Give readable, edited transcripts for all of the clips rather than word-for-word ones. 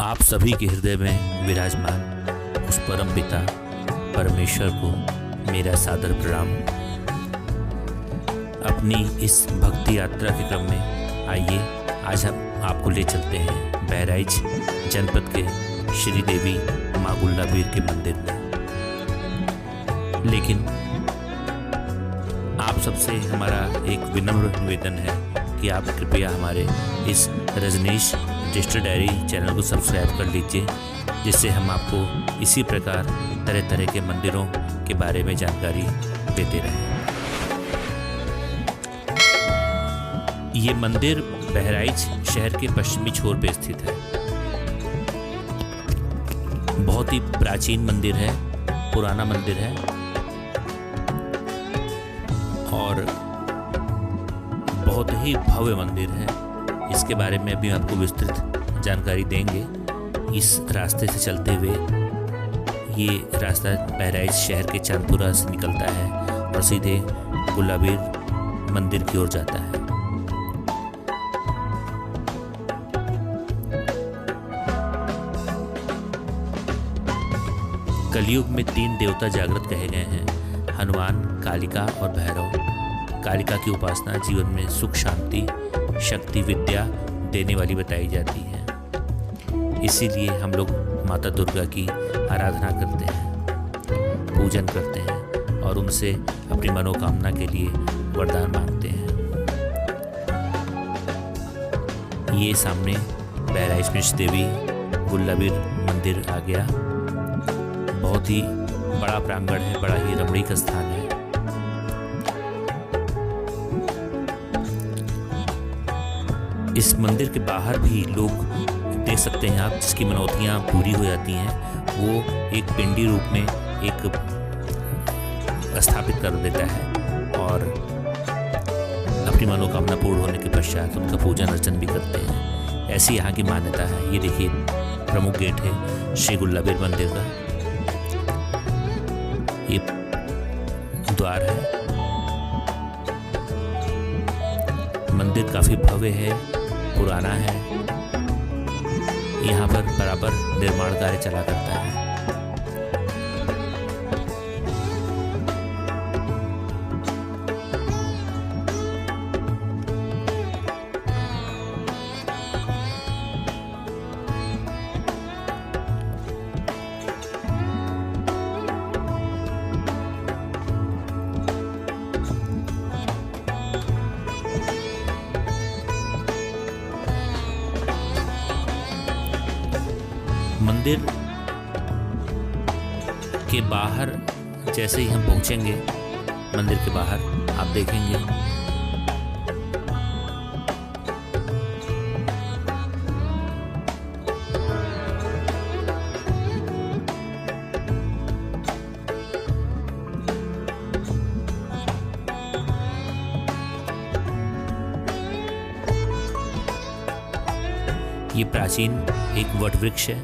आप सभी के हृदय में विराजमान उस परम पिता परमेश्वर को मेरा सादर प्रणाम। अपनी इस भक्ति यात्रा के क्रम में आइए आज हम आपको ले चलते हैं बहराइच जनपद के श्री देवी माँ गुल्लाबीर के मंदिर में। लेकिन आप सबसे हमारा एक विनम्र निवेदन है कि आप कृपया हमारे इस रजनीश डिजिटल डायरी चैनल को सब्सक्राइब कर लीजिए, जिससे हम आपको इसी प्रकार तरह तरह के मंदिरों के बारे में जानकारी देते रहें। ये मंदिर बहराइच शहर के पश्चिमी छोर पे स्थित है। बहुत ही प्राचीन मंदिर है, पुराना मंदिर है और बहुत ही भव्य मंदिर है। इसके बारे में अभी आपको विस्तृत जानकारी देंगे। इस रास्ते से चलते हुए ये रास्ता बहराइच शहर के चांदपुरा से निकलता है और सीधे गुल्लाबीर मंदिर की ओर जाता है। कलयुग में 3 देवता जागृत कहे गए हैं, हनुमान, कालिका और भैरव। कालिका की उपासना जीवन में सुख, शांति, शक्ति, विद्या देने वाली बताई जाती है। इसीलिए हम लोग माता दुर्गा की आराधना करते हैं, पूजन करते हैं और उनसे अपनी मनोकामना के लिए वरदान मांगते हैं। ये सामने बहराइच में श्री देवी गुल्लाबीर मंदिर आ गया। बहुत ही बड़ा प्रांगण है, बड़ा ही रमणीक स्थान है। इस मंदिर के बाहर भी लोग देख सकते हैं आप, जिसकी मनौतियाँ पूरी हो जाती हैं वो एक पिंडी रूप में एक स्थापित कर देता है और अपनी मनोकामना पूर्ण होने के पश्चात उनका पूजन अर्चन भी करते हैं। ऐसी यहाँ की मान्यता है। ये देखिए प्रमुख गेट है श्री गुल्लाबीर मंदिर का। ये द्वार है। मंदिर काफी भव्य है, पुराना है। यहाँ पर बराबर निर्माण कार्य चला करता है। मंदिर के बाहर जैसे ही हम पहुंचेंगे, मंदिर के बाहर आप देखेंगे ये प्राचीन एक वट वृक्ष है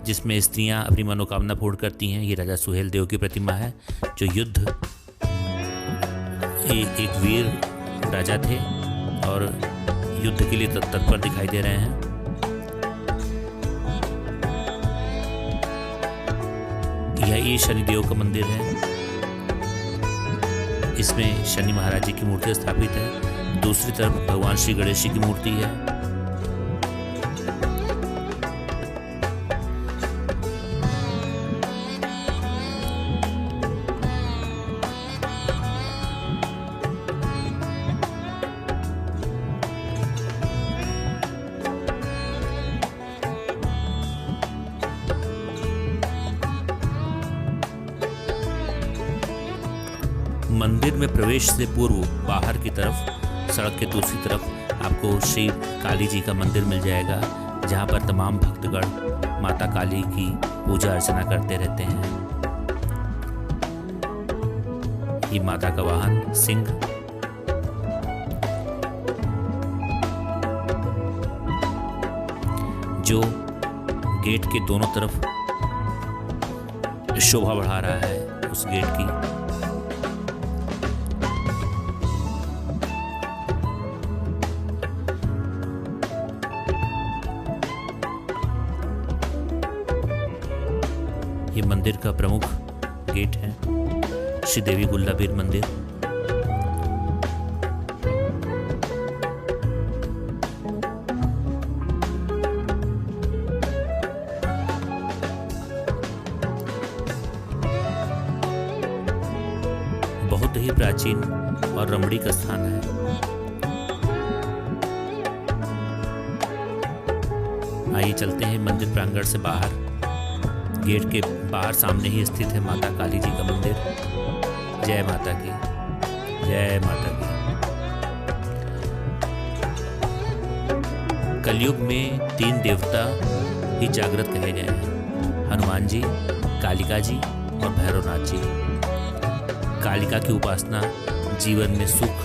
जिसमें स्त्रियां अपनी मनोकामना पूर्ण करती हैं। ये राजा सुहेल देव की प्रतिमा है, जो एक वीर राजा थे और युद्ध के लिए तत्पर दिखाई दे रहे हैं। ये शनिदेव का मंदिर है। इसमें शनि महाराज जी की मूर्ति स्थापित है। दूसरी तरफ भगवान श्री गणेश जी की मूर्ति है। मंदिर में प्रवेश से पूर्व बाहर की तरफ सड़क के दूसरी तरफ आपको श्री काली जी का मंदिर मिल जाएगा, जहां पर तमाम भक्तगण माता काली की पूजा अर्चना करते रहते हैं। ये माता का वाहन सिंह, जो गेट के दोनों तरफ शोभा बढ़ा रहा है उस गेट की। ये मंदिर का प्रमुख गेट है, श्री देवी गुल्लाबीर मंदिर। बहुत ही प्राचीन और रमणीक स्थान है। आइए चलते हैं मंदिर प्रांगण से बाहर। गेट के बाहर सामने ही स्थित है माता काली जी का मंदिर। जय माता की, जय माता की। कलयुग में 3 देवता ही जागृत कहे गए हैं, हनुमान जी, कालिका जी और भैरवनाथ जी। कालिका की उपासना जीवन में सुख,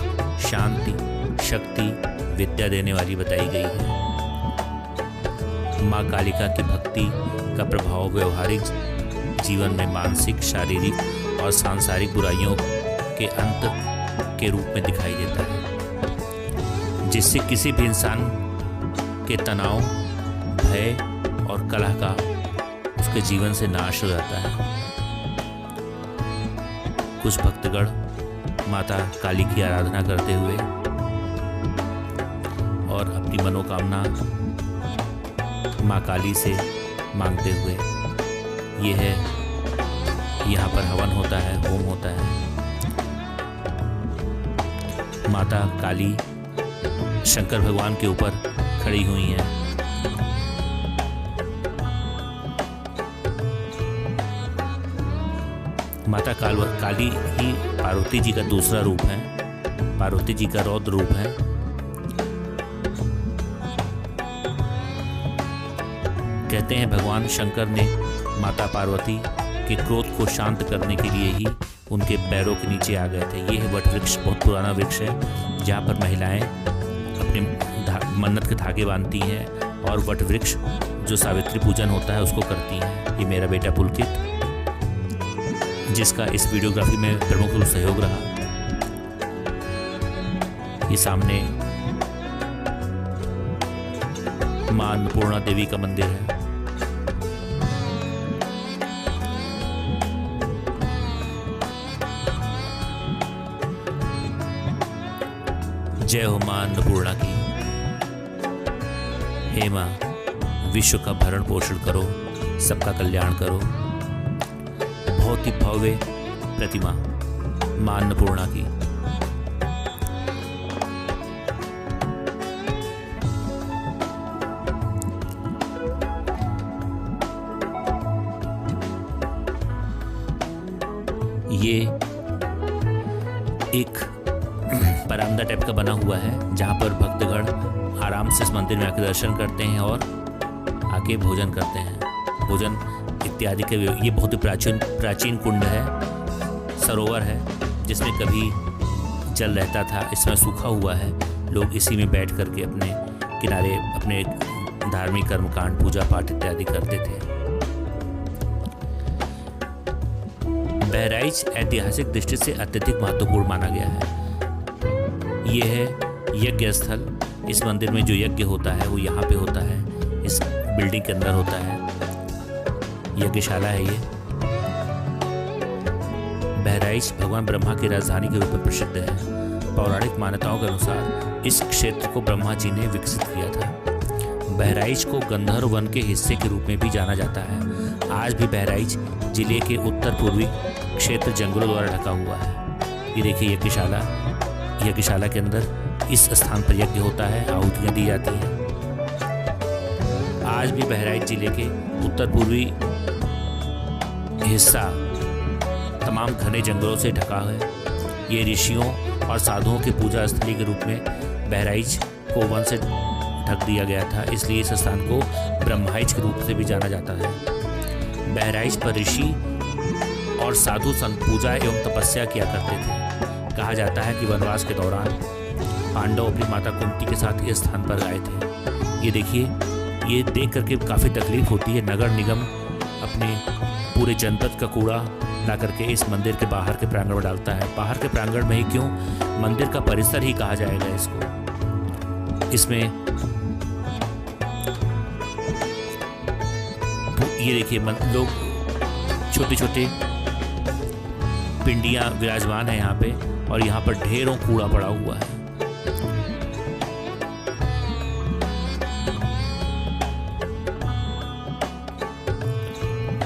शांति, शक्ति, विद्या देने वाली बताई गई है। माँ कालिका की भक्ति का प्रभाव व्यवहारिक जीवन में मानसिक, शारीरिक और सांसारिक बुराइयों के अंत के रूप में दिखाई देता है, जिससे किसी भी इंसान के तनाव, भय और कलह का उसके जीवन से नाश हो जाता है। कुछ भक्तगण माता काली की आराधना करते हुए और अपनी मनोकामना माँ काली से मांगते हुए, ये है यहाँ पर हवन होता है, होम होता है। माता काली शंकर भगवान के ऊपर खड़ी हुई हैं। माता काली ही पार्वती जी का दूसरा रूप है, पार्वती जी का रौद्र रूप है। कहते हैं भगवान शंकर ने माता पार्वती के क्रोध को शांत करने के लिए ही उनके पैरों के नीचे आ गए थे। ये है वट वृक्ष, बहुत पुराना वृक्ष है, जहाँ पर महिलाएं अपने मन्नत के धागे बांधती हैं और वट वृक्ष जो सावित्री पूजन होता है उसको करती हैं। ये मेरा बेटा पुलकित, जिसका इस वीडियोग्राफी में प्रमुख रूप सहयोग रहा। ये सामने मां अन्नपूर्णा देवी का मंदिर है। जय हो मां अन्नपूर्णा की। हे मां, विश्व का भरण पोषण करो, सबका कल्याण करो। बहुत ही भव्य प्रतिमा मां अन्नपूर्णा की। ये एक बरामदा टाइप का बना हुआ है, जहाँ पर भक्तगण आराम से इस मंदिर में आकर दर्शन करते हैं और आके भोजन करते हैं। भोजन इत्यादि के ये बहुत ही प्राचीन कुंड है, सरोवर है, जिसमें कभी जल रहता था, इसमें सूखा हुआ है। लोग इसी में बैठ करके अपने किनारे अपने धार्मिक कर्मकांड, पूजा पाठ इत्यादि करते थे। बहराइच ऐतिहासिक दृष्टि से अत्यधिक महत्वपूर्ण माना गया है। ये है यज्ञ स्थल। इस मंदिर में जो यज्ञ होता है वो यहाँ पे होता है, इस बिल्डिंग के अंदर होता है। यज्ञशाला है ये। बहराइच भगवान ब्रह्मा की राजधानी के रूप में प्रसिद्ध है। पौराणिक मान्यताओं के अनुसार इस क्षेत्र को ब्रह्मा जी ने विकसित किया था। बहराइच को गंधर्व वन के हिस्से के रूप में भी जाना जाता है। आज भी बहराइच जिले के उत्तर पूर्वी क्षेत्र जंगलों द्वारा ढका हुआ है। ये देखिए यज्ञशाला। यज्ञशाला के अंदर इस स्थान पर यज्ञ होता है, आहुतियाँ दी जाती हैं। आज भी बहराइच जिले के उत्तर पूर्वी हिस्सा तमाम घने जंगलों से ढका है। ये ऋषियों और साधुओं के पूजा स्थली के रूप में बहराइच को वन से ढक दिया गया था, इसलिए इस स्थान को ब्रह्माइच के रूप से भी जाना जाता है। बहराइच पर ऋषि और साधु संत पूजा एवं तपस्या किया करते थे। कहा जाता है कि वनवास के दौरान पांडव अपनी माता कुंती के साथ इस स्थान पर आए थे। ये देखिए, ये देख करके काफ़ी तकलीफ होती है। नगर निगम अपने पूरे जनपद का कूड़ा ला करके इस मंदिर के बाहर के प्रांगण में डालता है। बाहर के प्रांगण में ही क्यों, मंदिर का परिसर ही कहा जाएगा इसको। इसमें ये देखिए, लोग छोटी छोटी पिंडियाँ विराजमान है यहाँ पे, और यहाँ पर ढेरों कूड़ा पड़ा हुआ है।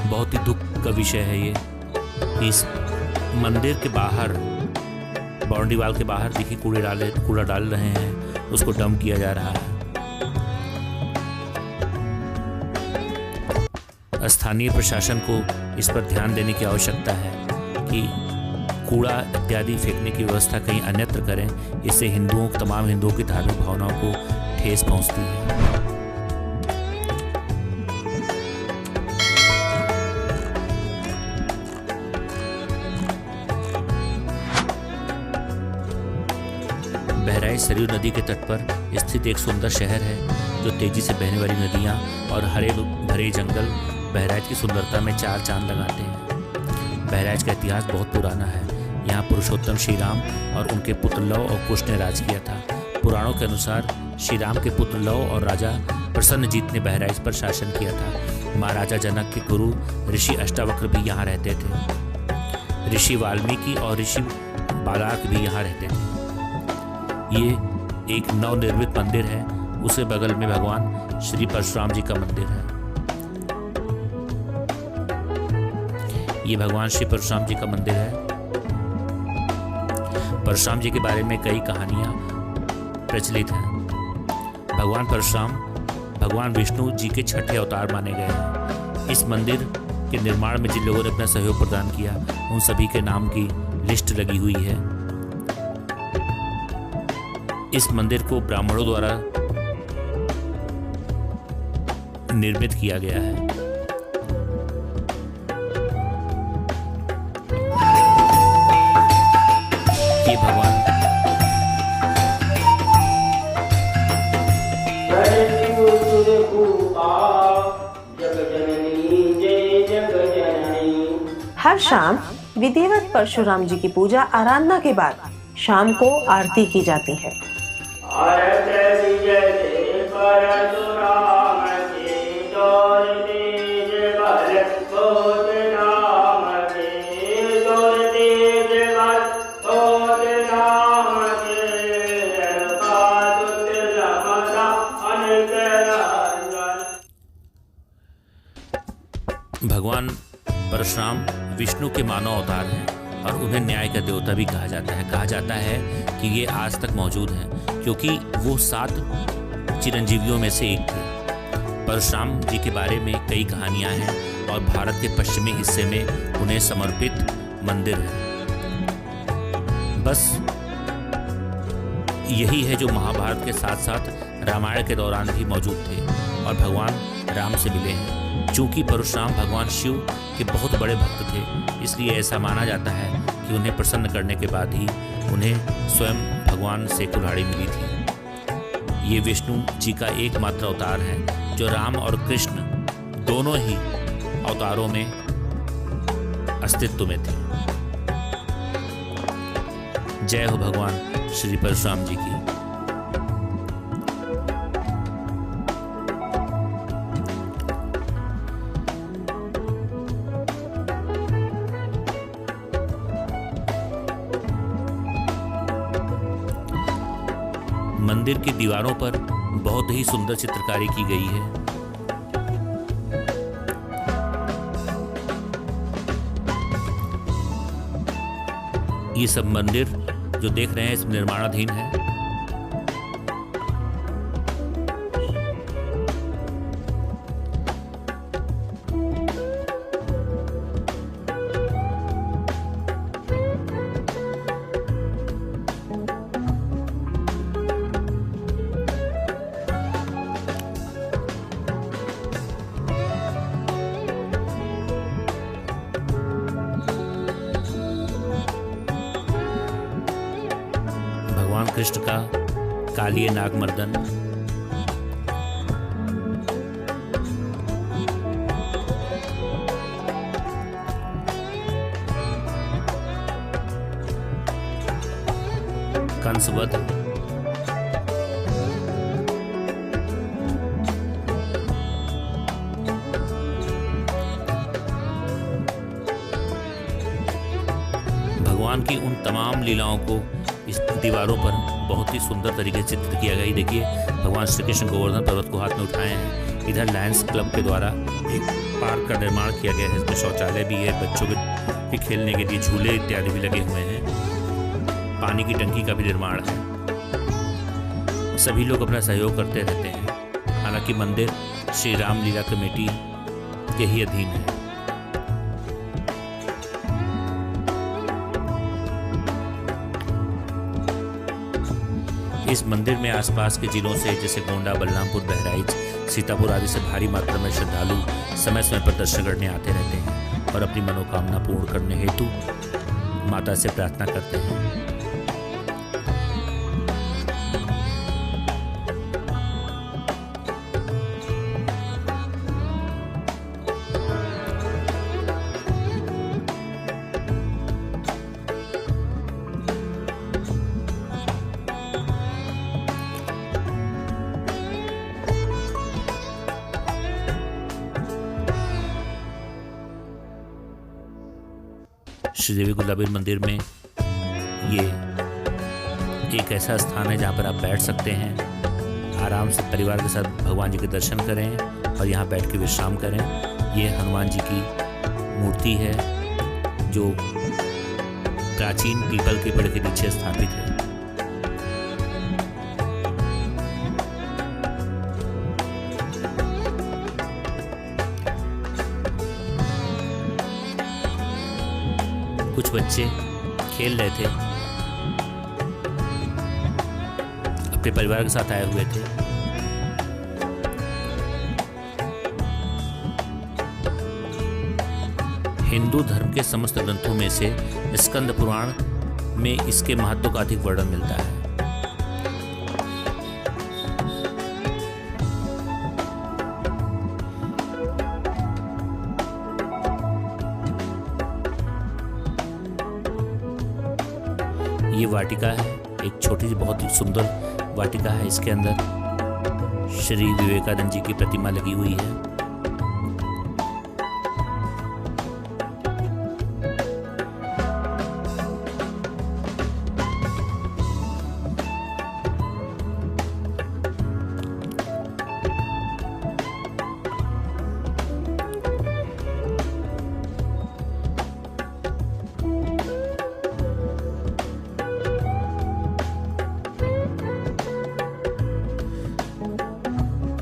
बहुत ही दुख का विषय है ये। इस मंदिर के बाहर, बाउंड्री वाल के बाहर देखिए कूड़ा डाल रहे हैं, उसको डंप किया जा रहा है। स्थानीय प्रशासन को इस पर ध्यान देने की आवश्यकता है कि कूड़ा इत्यादि फेंकने की व्यवस्था कहीं अन्यत्र करें। इससे तमाम हिंदुओं की धार्मिक भावनाओं को ठेस पहुंचती है। बहराइच सरयू नदी के तट पर स्थित एक सुंदर शहर है, जो तेजी से बहने वाली नदियां और हरे भरे जंगल बहराइच की सुंदरता में चार चांद लगाते हैं। बहराइच का इतिहास बहुत पुराना है। यहाँ पुरुषोत्तम श्री राम और उनके पुत्र लव और कुश ने राज किया था। पुराणों के अनुसार श्री राम के पुत्र लव और राजा प्रसन्नजीत ने बहराइच पर शासन किया था। महाराजा जनक के गुरु ऋषि अष्टावक्र भी यहाँ रहते थे। ऋषि वाल्मीकि और ऋषि बालाक भी यहाँ रहते थे। ये एक नवनिर्मित मंदिर है। उसे बगल में भगवान श्री परशुराम जी का मंदिर है। ये भगवान श्री परशुराम जी का मंदिर है। परशुराम जी के बारे में कई कहानियां प्रचलित हैं। भगवान परशुराम भगवान विष्णु जी के छठे अवतार माने गए हैं। इस मंदिर के निर्माण में जिन लोगों ने अपना सहयोग प्रदान किया, उन सभी के नाम की लिस्ट लगी हुई है। इस मंदिर को ब्राह्मणों द्वारा निर्मित किया गया है। ये भगवान हर शाम विधिवत परशुराम जी की पूजा आराधना के बाद शाम को आरती की जाती है। भगवान परशुराम विष्णु के मानव अवतार हैं और उन्हें न्याय का देवता भी कहा जाता है। कहा जाता है कि ये आज तक मौजूद हैं, क्योंकि वो 7 चिरंजीवियों में से एक थे। परशुराम जी के बारे में कई कहानियां हैं और भारत के पश्चिमी हिस्से में उन्हें समर्पित मंदिर है। बस यही है जो महाभारत के साथ साथ रामायण के दौरान भी मौजूद थे और भगवान राम से मिले हैं। चूंकि परशुराम भगवान शिव के बहुत बड़े भक्त थे, इसलिए ऐसा माना जाता है कि उन्हें प्रसन्न करने के बाद ही उन्हें स्वयं भगवान से कुल्हाड़ी मिली थी। ये विष्णु जी का एकमात्र अवतार है जो राम और कृष्ण दोनों ही अवतारों में अस्तित्व में थे। जय हो भगवान श्री परशुराम जी की। मंदिर की दीवारों पर बहुत ही सुंदर चित्रकारी की गई है। ये सब मंदिर जो देख रहे हैं इसमें निर्माणाधीन है। भगवान कृष्ण का कालिये नागमर्दन, कंसवध, हनुमान की उन तमाम लीलाओं को इस दीवारों पर बहुत ही सुंदर तरीके से चित्रित किया गया। ये देखिए, भगवान श्री कृष्ण गोवर्धन पर्वत को हाथ में उठाए हैं। इधर लायंस क्लब के द्वारा एक पार्क का निर्माण किया गया है, इसमें शौचालय भी है, बच्चों के खेलने के लिए झूले इत्यादि भी लगे हुए हैं, पानी की टंकी का भी निर्माण है। सभी लोग अपना सहयोग करते रहते हैं। हालांकि मंदिर श्री राम लीला कमेटी के ही अधीन है। इस मंदिर में आसपास के जिलों से जैसे गोंडा, बलरामपुर, बहराइच, सीतापुर आदि से भारी मात्रा में श्रद्धालु समय समय पर दर्शन करने आते रहते हैं और अपनी मनोकामना पूर्ण करने हेतु माता से प्रार्थना करते हैं। श्रीदेवी गुलाबीर मंदिर में ये एक ऐसा स्थान है जहाँ पर आप बैठ सकते हैं, आराम से परिवार के साथ भगवान जी के दर्शन करें और यहाँ बैठ के विश्राम करें। ये हनुमान जी की मूर्ति है जो प्राचीन पीपल के पेड़ के नीचे स्थापित है। कुछ बच्चे खेल रहे थे, अपने परिवार के साथ आए हुए थे। हिंदू धर्म के समस्त ग्रंथों में से स्कंद पुराण में इसके महत्व का अधिक वर्णन मिलता है। ये वाटिका है, एक छोटी सी बहुत ही सुंदर वाटिका है। इसके अंदर श्री विवेकानंद जी की प्रतिमा लगी हुई है।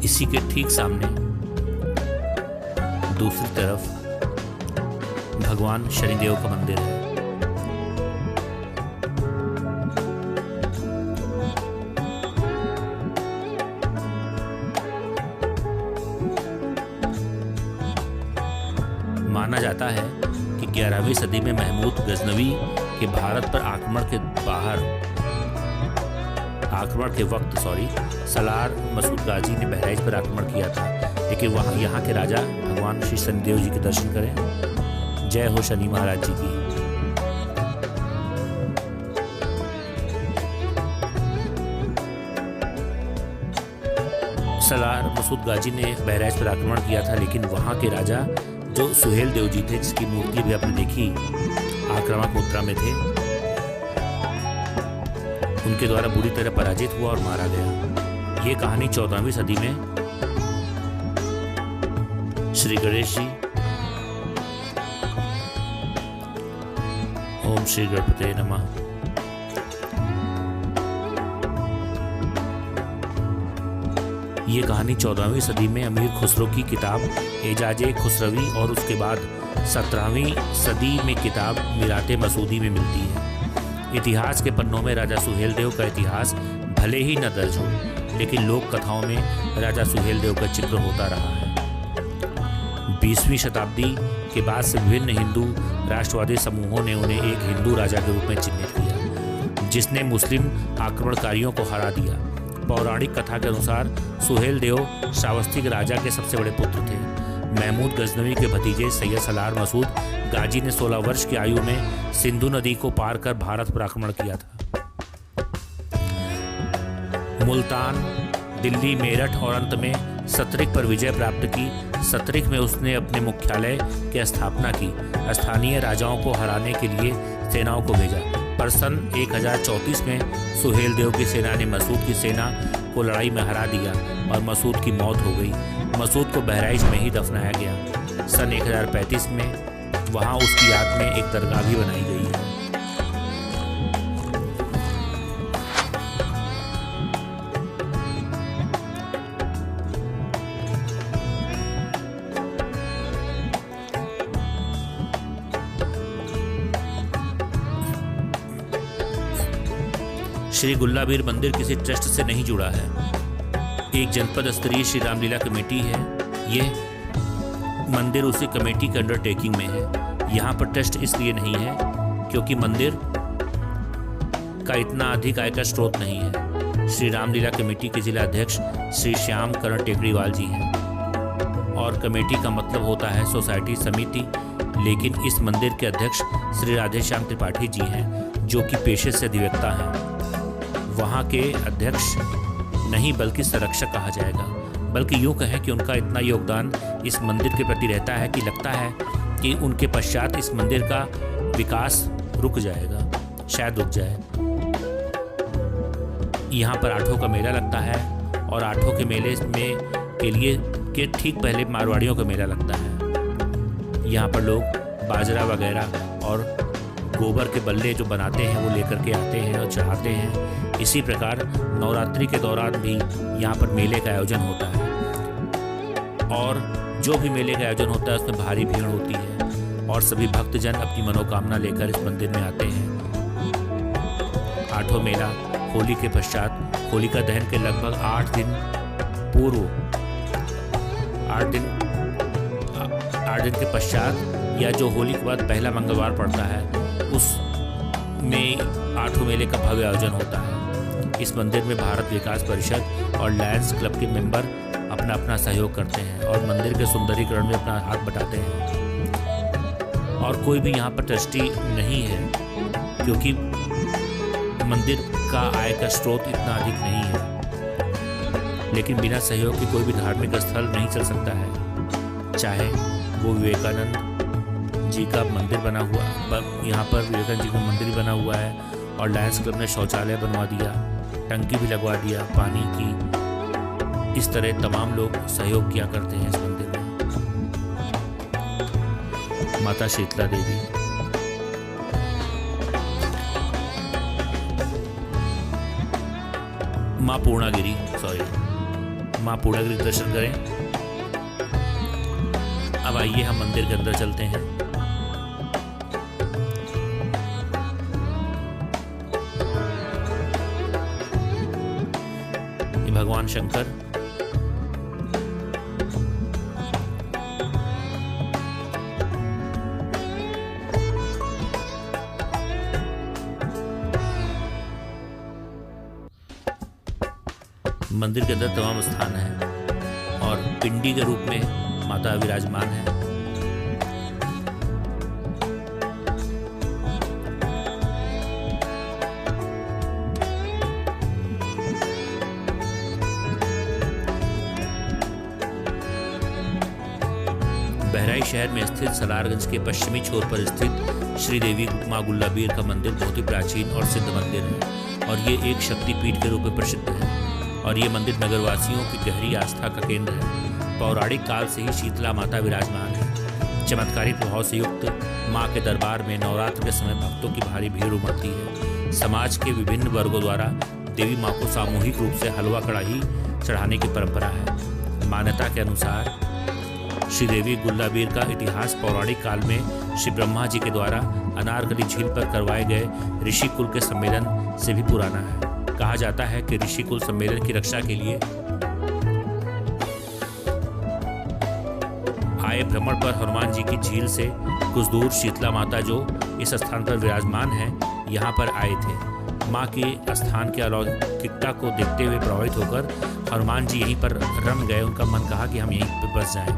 इसी के ठीक सामने दूसरी तरफ भगवान शनिदेव का मंदिर है। माना जाता है कि 11वीं सदी में महमूद गजनवी के भारत पर आक्रमण के वक्त सलार मसूद गाजी ने बहराइच पर आक्रमण किया था, लेकिन वहाँ यहाँ के राजा भगवान श्री शनिदेव जी के दर्शन करें। जय हो शनि महाराज जी की। सलार मसूद गाजी ने बहराइच पर आक्रमण किया था, लेकिन वहाँ के राजा जो सुहेल देव जी थे, जिसकी मूर्ति भी आपने देखी आक्रामक मुद्रा में थे, उनके द्वारा बुरी तरह पराजित हुआ और मारा गया। ये कहानी 14वीं सदी में श्री गणेश जी, ओम श्री गणपते नमः, ये कहानी 14वीं सदी में अमीर खुसरो की किताब एजाजे खुसरवी और उसके बाद 17वीं सदी में किताब मिराते मसूदी में मिलती है। इतिहास के पन्नों में राजा सुहेल देव का इतिहास भले ही न दर्ज हो, लेकिन लोक कथाओं में राजा सुहेल देव का जिक्र होता रहा है। 20वीं शताब्दी के बाद से विभिन्न हिंदू राष्ट्रवादी समूहों ने उन्हें एक हिंदू राजा के रूप में चिन्हित किया, जिसने मुस्लिम आक्रमणकारियों को हरा दिया। पौराणिक कथा के अनुसार सुहेल देव श्रावस्ती के राजा के सबसे बड़े पुत्र थे। महमूद गजनवी के भतीजे सैयद सलार मसूद गाजी ने 16 वर्ष की आयु में सिंधु नदी को पार कर भारत पर आक्रमण किया था। मुल्तान, दिल्ली, मेरठ और अंत में सतरिक पर विजय प्राप्त की। सतरिक में उसने अपने मुख्यालय की स्थापना की। स्थानीय राजाओं को हराने के लिए सेनाओं को भेजा। पर सन 1034 में सुहेल देव की सेना ने मसूद की सेना को लड़ाई में हरा दिया और मसूद की मौत हो गई। मसूद को बहराइच में ही दफनाया गया। सन 1035 में वहाँ उसकी याद में एक दरगाह भी बनाई गई है। श्री गुल्लाबीर मंदिर किसी ट्रस्ट से नहीं जुड़ा है। एक जनपद स्तरीय श्री रामलीला कमेटी है। यह मंदिर उसी कमेटी के अंडरटेकिंग में है। यहाँ पर ट्रस्ट इसलिए नहीं है क्योंकि मंदिर का इतना अधिक आय का स्रोत नहीं है। श्री रामलीला कमेटी के जिला अध्यक्ष श्री श्याम करण टेकरीवाल जी हैं और कमेटी का मतलब होता है सोसाइटी समिति, लेकिन इस मंदिर के अध्यक्ष श्री राधेश्याम त्रिपाठी जी हैं जो कि पेशे से अधिवक्ता हैं। वहाँ के अध्यक्ष नहीं बल्कि संरक्षक कहा जाएगा, बल्कि यूँ कहें कि उनका इतना योगदान इस मंदिर के प्रति रहता है कि लगता है कि उनके पश्चात इस मंदिर का विकास रुक जाएगा, शायद रुक जाए। यहाँ पर आठों का मेला लगता है और आठों के मेले में के लिए के ठीक पहले मारवाड़ियों का मेला लगता है। यहाँ पर लोग बाजरा वगैरह और गोबर के बल्ले जो बनाते हैं वो लेकर के आते हैं और चढ़ाते हैं। इसी प्रकार नवरात्रि के दौरान भी यहाँ पर मेले का आयोजन होता है और जो भी मेले का आयोजन होता है उसमें भारी भीड़ होती है और सभी भक्तजन अपनी मनोकामना लेकर इस मंदिर में आते हैं। आठों मेला होली के पश्चात होलिका दहन के लगभग 8 दिन पूर्व 8 दिन के पश्चात या जो होली के बाद पहला मंगलवार पड़ता है उसमें आठों मेले का भव्य आयोजन होता है। इस मंदिर में भारत विकास परिषद और लायंस क्लब के मेंबर अपना अपना सहयोग करते हैं और मंदिर के सुंदरीकरण में अपना हाथ बटाते हैं। और कोई भी यहाँ पर ट्रस्टी नहीं है क्योंकि मंदिर का आय का स्रोत इतना अधिक नहीं है। लेकिन बिना सहयोग के कोई भी धार्मिक स्थल नहीं चल सकता है। चाहे वो विवेकानंद जी का मंदिर बना हुआ, यहाँ पर विवेकानंद जी का मंदिर बना हुआ है और लायंस क्लब ने शौचालय बनवा दिया, टंकी भी लगवा दिया पानी की। इस तरह तमाम लोग सहयोग किया करते हैं इस मंदिर में। माता शीतला देवी, माँ पूर्णागिरी दर्शन करें। अब आइए हम मंदिर के अंदर चलते हैं। ये भगवान शंकर, मंदिर के अंदर तमाम स्थान है और पिंडी के रूप में माता विराजमान है। बहराइच शहर में स्थित सलारगंज के पश्चिमी छोर पर स्थित श्री देवी माँ गुल्लाबीर का मंदिर बहुत ही प्राचीन और सिद्ध मंदिर है और ये एक शक्तिपीठ के रूप में प्रसिद्ध है। और ये मंदिर नगरवासियों की गहरी आस्था का केंद्र है। पौराणिक काल से ही शीतला माता विराजमान है। चमत्कारी प्रभाव से युक्त माँ के दरबार में नवरात्र के समय भक्तों की भारी भीड़ उमड़ती है। समाज के विभिन्न वर्गों द्वारा देवी माँ को सामूहिक रूप से हलवा कढ़ाई चढ़ाने की परंपरा है। मान्यता के अनुसार श्री देवी गुल्लाबीर का इतिहास पौराणिक काल में श्री ब्रह्मा जी के द्वारा अनारकली झील पर करवाए गए ऋषि कुल के सम्मेलन से भी पुराना है। कहा जाता है कि ऋषि कुल सम्मेलन की रक्षा के लिए आए भ्रमण पर हनुमान जी की झील से कुछ दूर शीतला माता जो इस स्थान पर विराजमान है यहाँ पर आए थे। माँ के स्थान की अलौकिकता को देखते हुए प्रभावित होकर हनुमान जी यहीं पर रम गए। उनका मन कहा कि हम यहीं पर बस जाएं।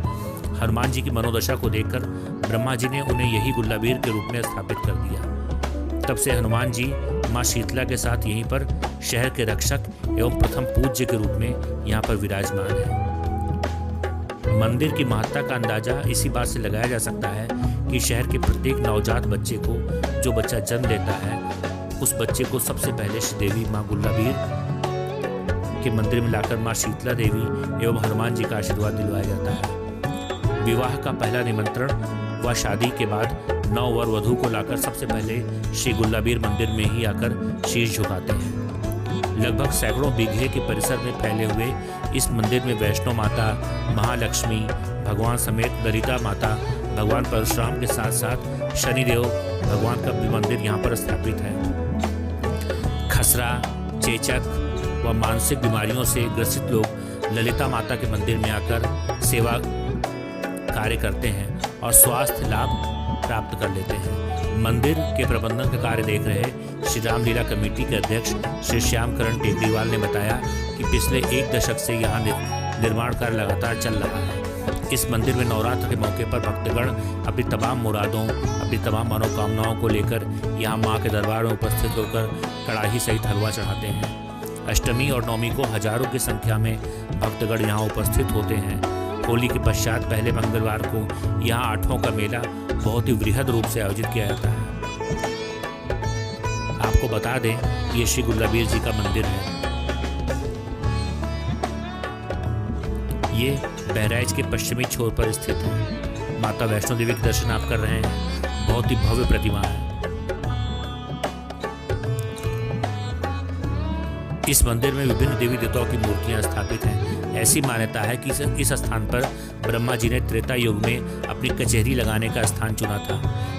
हनुमान जी की मनोदशा को देखकर ब्रह्मा जी ने उन्हें यही गुल्लाबीर के रूप में स्थापित कर दिया। तब से हनुमान जी माँ शीतला के साथ यहीं पर शहर के रक्षक एवं प्रथम पूज्य के रूप में यहाँ पर विराजमान है। मंदिर की महत्ता का अंदाजा इसी बात से लगाया जा सकता है कि शहर के प्रत्येक नवजात बच्चे को, जो बच्चा जन्म लेता है, उस बच्चे को सबसे पहले श्री देवी माँ गुल्लाबीर के मंदिर में लाकर माँ शीतला देवी एवं हनुमान जी का आशीर्वाद दिलवाया जाता है। विवाह का पहला निमंत्रण व शादी के बाद नव वर वधू को लाकर सबसे पहले श्री गुल्लाबीर मंदिर में ही आकर शीश झुकाते हैं। लगभग सैकड़ों बीघे के परिसर में फैले हुए इस मंदिर में वैष्णो माता, महालक्ष्मी भगवान समेत ललिता माता, भगवान परशुराम के साथ साथ शनिदेव भगवान का भी मंदिर यहाँ पर स्थापित है। खसरा, चेचक व मानसिक बीमारियों से ग्रसित लोग ललिता माता के मंदिर में आकर सेवा कार्य करते हैं और स्वास्थ्य लाभ प्राप्त कर लेते हैं। मंदिर के प्रबंधन का कार्य देख रहे श्री रामलीला कमेटी के अध्यक्ष श्री श्यामकरण टेकरीवाल ने बताया कि पिछले 1 दशक से यहाँ निर्माण कार्य लगातार चल रहा है। इस मंदिर में नवरात्र के मौके पर भक्तगण अपनी तमाम मुरादों, अपनी तमाम मनोकामनाओं को लेकर यहाँ माँ के दरबार में उपस्थित होकर कड़ाही सहित हलवा चढ़ाते हैं। अष्टमी और नवमी को हजारों की संख्या में भक्तगण यहाँ उपस्थित होते हैं। होली के पश्चात पहले मंगलवार को यहाँ आठों का मेला बहुत ही वृहद रूप से आयोजित किया जाता है। आपको बता दें, ये श्री गुल्लाबीर जी का मंदिर है। ये बहराइच के पश्चिमी छोर पर स्थित है। माता वैष्णो देवी के दर्शन आप कर रहे हैं। बहुत ही भव्य प्रतिमा है। इस मंदिर में विभिन्न देवी देवताओं की मूर्तियां स्थापित हैं। ऐसी मान्यता है कि इस स्थान पर ब्रह्मा जी ने त्रेता युग में अपनी कचहरी लगाने का स्थान चुना था।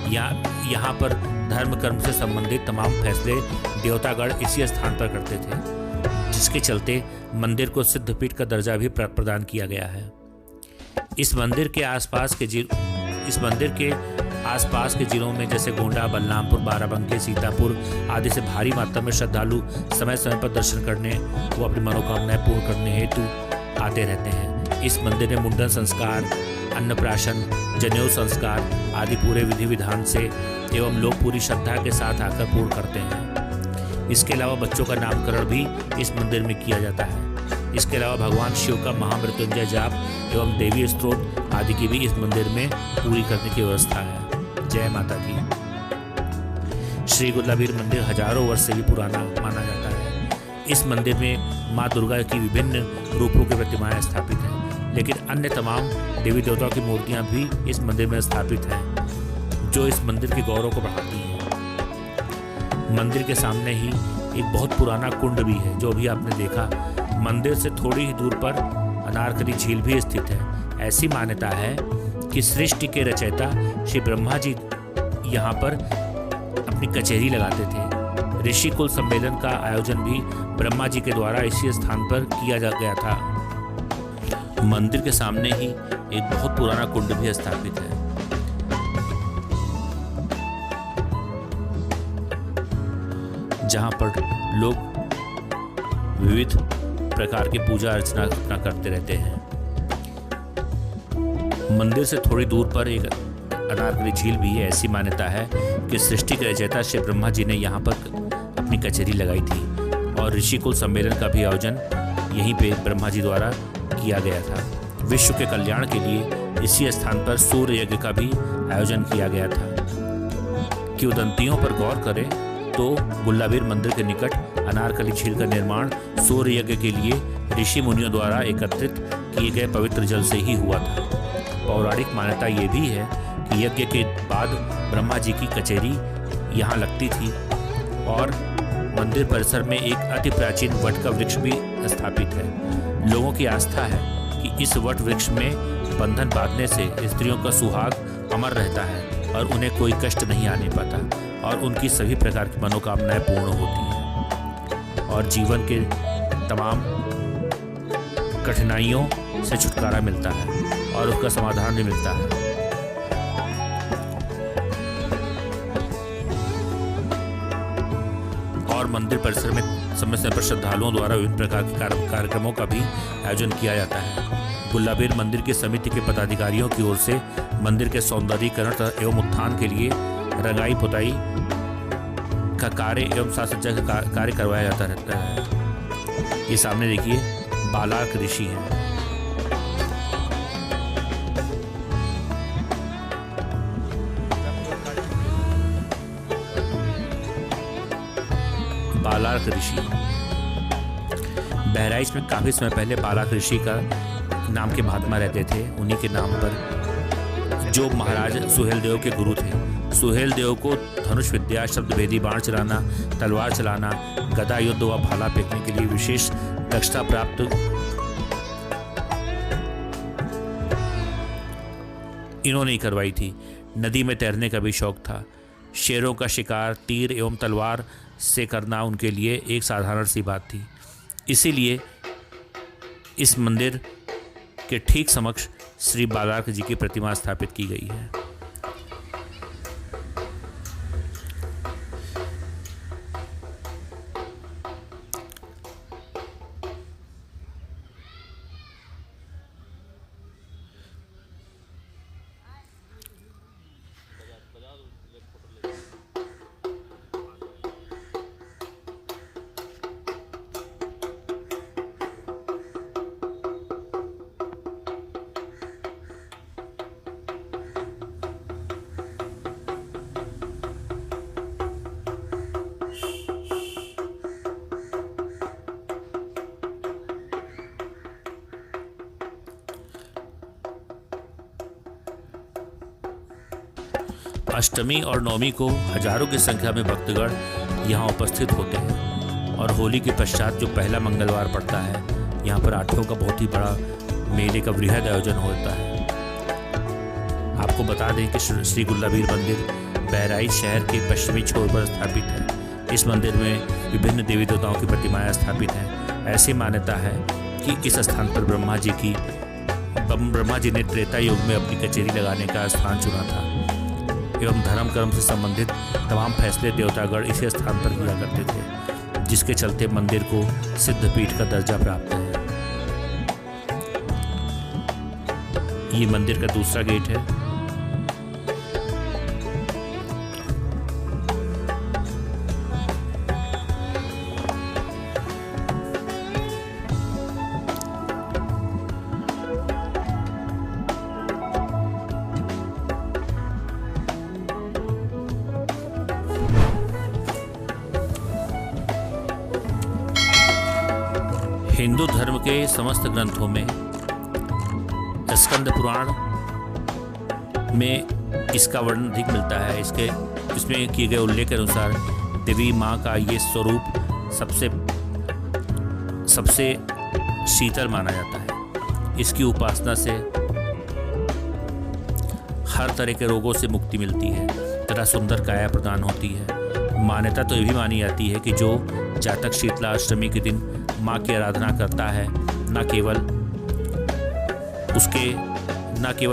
यहाँ पर धर्म कर्म से संबंधित तमाम फैसले देवतागण इसी स्थान पर करते थे, जिसके चलते मंदिर को सिद्धपीठ का दर्जा भी प्रदान किया गया है। इस मंदिर के आसपास के जिलों में जैसे गोंडा, बलरामपुर, बाराबंकी, सीतापुर आदि से भारी मात्रा में श्रद्धालु समय समय पर दर्शन करने व अपनी मनोकामनाएं पूर्ण करने हेतु आते रहते हैं। इस मंदिर में मुंडन संस्कार, अन्नप्राशन, जनेऊ संस्कार आदि पूरे विधि विधान से एवं लोग पूरी श्रद्धा के साथ आकर पूर्ण करते हैं। इसके अलावा बच्चों का नामकरण भी इस मंदिर में किया जाता है। इसके अलावा भगवान शिव का महामृत्युंजय जाप एवं देवी स्तोत्र आदि की भी इस मंदिर में पूरी करने की व्यवस्था है। जय माता की। श्री गुल्लाबीर मंदिर हजारों वर्ष से भी पुराना माना जाता है। इस मंदिर में माँ दुर्गा की विभिन्न रूपों की प्रतिमाएं स्थापित हैं, लेकिन अन्य तमाम देवी देवताओं की मूर्तियां भी इस मंदिर में स्थापित हैं, जो इस मंदिर के गौरव को बढ़ाती हैं। मंदिर के सामने ही एक बहुत पुराना कुंड भी है, जो भी आपने देखा। मंदिर से थोड़ी ही दूर पर अनारकली झील भी स्थित है। ऐसी मान्यता है कि सृष्टि के रचयिता श्री ब्रह्मा जी यहाँ पर अपनी कचहरी लगाते थे। ऋषि कुल सम्मेलन का आयोजन भी ब्रह्मा जी के द्वारा इसी स्थान पर किया गया था। मंदिर के सामने ही एक बहुत पुराना कुंड भी स्थापित है। जहाँ पर लोग विविध प्रकार की पूजा अर्चना अपना करते रहते हैं। मंदिर से थोड़ी दूर पर एक अनारकली झील भी है। ऐसी मान्यता है कि सृष्टि के रचयिता श्री ब्रह्मा जी ने यहाँ पर अपनी कचहरी लगाई थी और ऋषि कुल सम्मेलन का भी आयोजन यहीं पे ब्रह्मा जी द्वारा किया गया था। विश्व के कल्याण के लिए इसी स्थान पर सूर्य यज्ञ का भी आयोजन किया गया था। किंवदंतियों पर गौर करें तो गुल्लाबीर मंदिर के निकट अनारकली झील का निर्माण सूर्य यज्ञ के लिए ऋषि मुनियों द्वारा एकत्रित किए गए पवित्र जल से ही हुआ था। पौराणिक मान्यता ये भी है कि यज्ञ के बाद ब्रह्मा जी की कचहरी यहाँ लगती थी और मंदिर परिसर में एक अति प्राचीन वट का वृक्ष भी स्थापित है। लोगों की आस्था है कि इस वट वृक्ष में बंधन बांधने से स्त्रियों का सुहाग अमर रहता है और उन्हें कोई कष्ट नहीं आने पाता और उनकी सभी प्रकार की मनोकामनाएं पूर्ण होती हैं और जीवन के तमाम कठिनाइयों से छुटकारा मिलता है और उसका समाधान भी मिलता है। और मंदिर परिसर में समय समय पर श्रद्धालुओं द्वारा विभिन्न प्रकार के कार्यक्रमों का भी आयोजन किया जाता है। गुल्लाबीर मंदिर की समिति के पदाधिकारियों की ओर से मंदिर के सौंदर्यीकरण एवं उत्थान के लिए रंगाई पुताई का कार्य एवं साज सज्जा का कार्य करवाया जाता रहता है। ये सामने देखिए बालार्क ऋषि हैं। बालार्क ऋषि। बहराइच में काफ़ी समय पहले बालार्क ऋषि का नाम के महात्मा रहते थे। उन्हीं के नाम पर जो महाराज सुहेल देव के गुरु थे। सुहेल देव को धनुष विद्या, शब्दभेदी बाण चलाना, तलवार चलाना, गदा युद्ध व भाला फेंकने के लिए विशेष दक्षता प्राप्त इन्होंने ही करवाई थी। नदी में तैरने का भी शौक था। शेरों का शिकार तीर एवं तलवार से करना उनके लिए एक साधारण सी बात थी। इसीलिए इस मंदिर के ठीक समक्ष श्री बालार्क जी की प्रतिमा स्थापित की गई है। अष्टमी और नवमी को हजारों की संख्या में भक्तगण यहाँ उपस्थित होते हैं और होली के पश्चात जो पहला मंगलवार पड़ता है, यहाँ पर आठों का बहुत ही बड़ा मेले का वृहद आयोजन होता है। आपको बता दें कि श्री गुल्लाबीर मंदिर बहराइच शहर के पश्चिमी छोर पर स्थापित है। इस मंदिर में विभिन्न देवी देवताओं की प्रतिमाएं स्थापित हैं। ऐसी मान्यता है कि इस स्थान पर ब्रह्मा जी ने त्रेता युग में अपनी कचेरी लगाने का स्थान चुना था एवं धर्म कर्म से संबंधित तमाम फैसले देवतागण इसी स्थान पर किया करते थे, जिसके चलते मंदिर को सिद्धपीठ का दर्जा प्राप्त है। ये मंदिर का दूसरा गेट है। हिंदू धर्म के समस्त ग्रंथों में स्कंद पुराण में इसका वर्णन अधिक मिलता है। इसमें किए गए उल्लेख के अनुसार देवी माँ का ये स्वरूप सबसे शीतल माना जाता है। इसकी उपासना से हर तरह के रोगों से मुक्ति मिलती है तथा सुंदर काया प्रदान होती है। मान्यता तो ये भी मानी जाती है कि जो जातक शीतला अष्टमी के दिन माँ की आराधना करता है, न केवल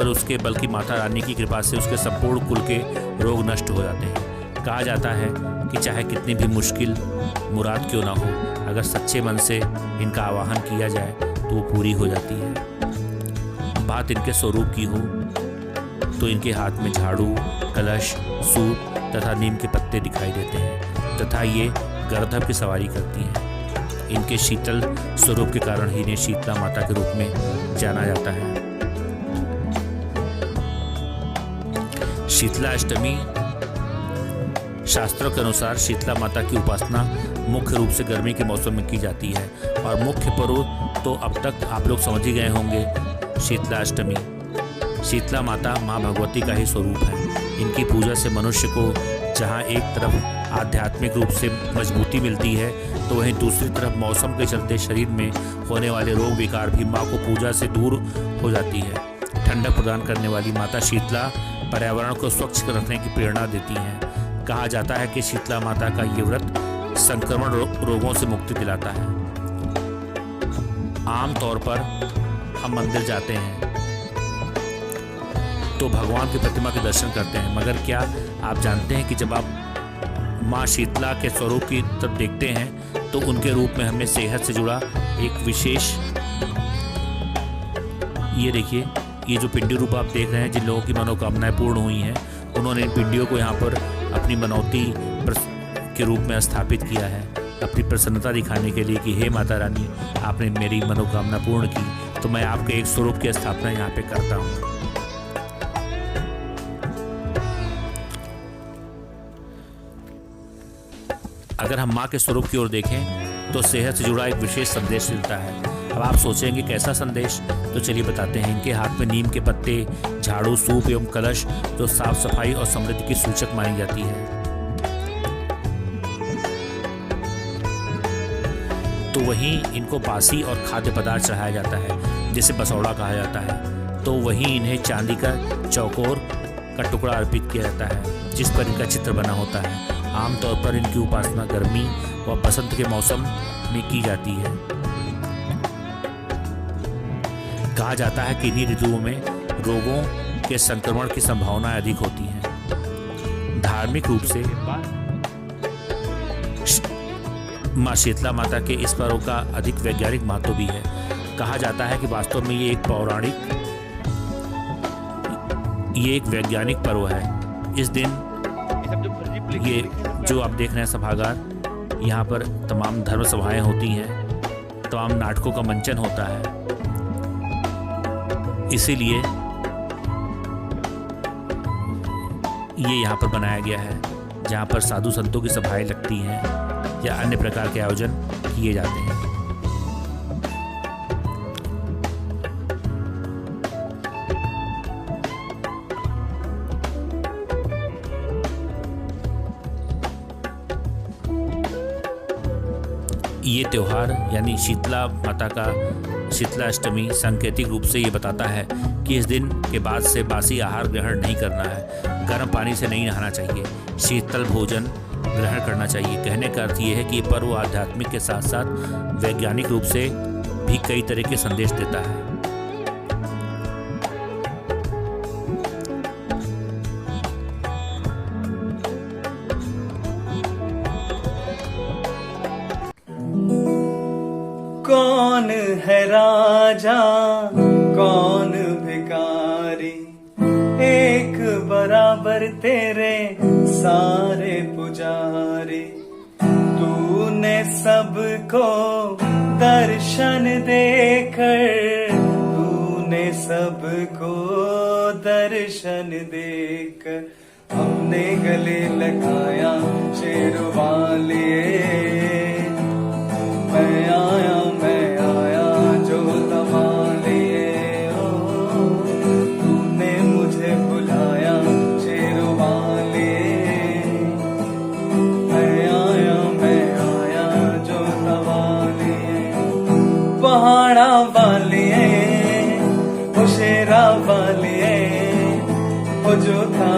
उसके बल्कि माता रानी की कृपा से उसके संपूर्ण कुल के रोग नष्ट हो जाते हैं। कहा जाता है कि चाहे कितनी भी मुश्किल मुराद क्यों ना हो, अगर सच्चे मन से इनका आवाहन किया जाए तो वो पूरी हो जाती है। बात इनके स्वरूप की हो तो इनके हाथ में झाड़ू, कलश, सूप तथा नीम के पत्ते दिखाई देते हैं तथा ये गर्दभ की सवारी करती हैं। इनके शीतल स्वरूप के कारण ही इन्हें शीतला माता के रूप में जाना जाता है। शीतला अष्टमी शास्त्रों के अनुसार शीतला माता की उपासना मुख्य रूप से गर्मी के मौसम में की जाती है और मुख्य पर्व तो अब तक आप लोग समझ ही गए होंगे, शीतला अष्टमी। शीतला माता माँ भगवती का ही स्वरूप है। इनकी पूजा से मनुष्य को जहाँ एक तरफ आध्यात्मिक रूप से मजबूती मिलती है तो वहीं दूसरी तरफ मौसम के चलते शरीर में होने वाले रोग विकार भी माँ को पूजा से दूर हो जाती है। ठंडक प्रदान करने वाली माता शीतला पर्यावरण को स्वच्छ रखने की प्रेरणा देती हैं। कहा जाता है कि शीतला माता का ये व्रत संक्रमण रोगों से मुक्ति दिलाता है। आमतौर पर हम मंदिर जाते हैं तो भगवान की प्रतिमा के दर्शन करते हैं, मगर क्या आप जानते हैं कि जब आप माँ शीतला के स्वरूप की तरफ देखते हैं तो उनके रूप में हमें सेहत से जुड़ा एक विशेष, ये देखिए, ये जो पिंडी रूप आप देख रहे हैं, जिन लोगों की मनोकामनाएं पूर्ण हुई हैं उन्होंने इन पिंडियों को यहाँ पर अपनी मनौती के रूप में स्थापित किया है, अपनी प्रसन्नता दिखाने के लिए कि हे माता रानी, आपने मेरी मनोकामना पूर्ण की तो मैं आपके एक स्वरूप की स्थापना यहाँ पे करता हूँ। अगर हम माँ के स्वरूप की ओर देखें तो सेहत से जुड़ा एक विशेष संदेश मिलता है। अब आप सोचेंगे कैसा संदेश, तो चलिए बताते हैं। इनके हाथ में नीम के पत्ते, झाड़ू, सूप एवं कलश जो साफ सफाई और समृद्धि की सूचक मानी जाती है। तो वहीं इनको बासी और खाद्य पदार्थ चढ़ाया जाता है जिसे बसौड़ा कहा जाता है। तो वहीं इन्हें चांदी का चौकोर का टुकड़ा अर्पित किया जाता है जिस पर इनका चित्र बना होता है। आमतौर पर इनकी उपासना गर्मी व बसंत के मौसम में की जाती है। कहा जाता है कि इन्हीं ऋतुओं में रोगों के संक्रमण की संभावना अधिक होती है। धार्मिक रूप से माँ शीतला माता के इस पर्व का अधिक वैज्ञानिक महत्व भी है। कहा जाता है कि वास्तव में ये एक वैज्ञानिक पर्व है। इस दिन ये जो आप देख रहे हैं सभागार, यहाँ पर तमाम धर्म सभाएं होती हैं, तमाम नाटकों का मंचन होता है। इसीलिए ये यहाँ पर बनाया गया है जहाँ पर साधु संतों की सभाएं लगती हैं या अन्य प्रकार के आयोजन किए जाते हैं। ये त्यौहार यानी शीतला माता का शीतला अष्टमी सांकेतिक रूप से ये बताता है कि इस दिन के बाद से बासी आहार ग्रहण नहीं करना है, गर्म पानी से नहीं नहाना चाहिए, शीतल भोजन ग्रहण करना चाहिए। कहने का अर्थ ये है कि ये पर्व आध्यात्मिक के साथ साथ वैज्ञानिक रूप से भी कई तरह के संदेश देता है। कौन है राजा कौन भिखारी, एक बराबर तेरे सारे पुजारी। तूने सबको दर्शन देकर, तूने सबको दर्शन देकर हमने गले लगाया शेरवालिए। मैं आया जो तमालिए, तूने मुझे बुलाया शेरवालिए। मैं आया जो तमालिए। पहाड़ा वालिए वो शेरा वालिए, वो जो था